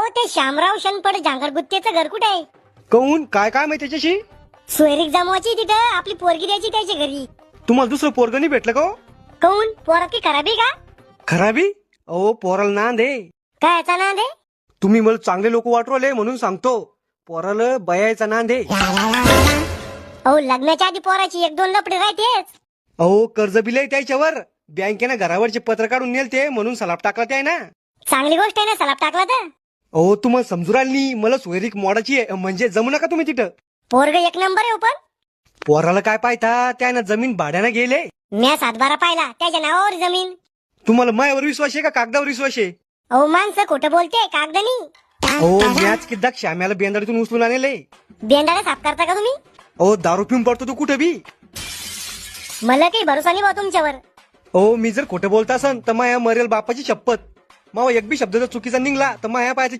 हो ते शामराव शनपड जांगरगुत्तेचं घर कुठे आहे? कहून काय काय माहिती त्याच्याशी? सोयरीक जमवायची तिथं आपली पोरगी द्यायची त्याच्या घरी. तुम्हाला दुसरं पोरग नाही भेटलं का हो? कहून पोरा की खराबी का? खराबी? अहो पोराला नांद आहे. काय याचा नांद आहे? तुम्ही मला चांगले लोक वाटवले म्हणून सांगतो. पोराला बयायचा नांद आहे. अहो लग्नाच्या आधी पोराची एक दोन लपडे राहतेच. अहो कर्ज बिल त्याच्यावर. बँकेनं घरावरचे पत्र काढून नेलते म्हणून सलाप टाकला ते ना. चांगली गोष्ट आहे ना सलाप टाकला तर. अहो तुम्हाला समजू राहिली नाही. मला सोयरीक मोडाची आहे म्हणजे जमू नका तुम्ही तिथं. पोरग एक नंबर आहे पण. पोराला काय पाहता त्यानं जमीन भाड्यानं गेले. म्या 7-12 पाहिला त्याच्या नावावर जमीन. तुम्हाला मायावर विश्वास आहे का कागदावर विश्वास आहे? अहो माणसं खोटं बोलते कागदनी. अहो मॅच किद्दा श्याम्याला बेंदाडीतून उचलून आणले. बेंडाला साफ करता का तुम्ही? अहो दारू पिऊन पडतो तू कुठं बी. मला काही भरोसा नाही बा तुमच्यावर. अहो मी जर खोटं बोलता असन तर माया मरेल बापाची शपथ. मावा एक बी शब्द जर चुकीचा निघला तर माया पायाची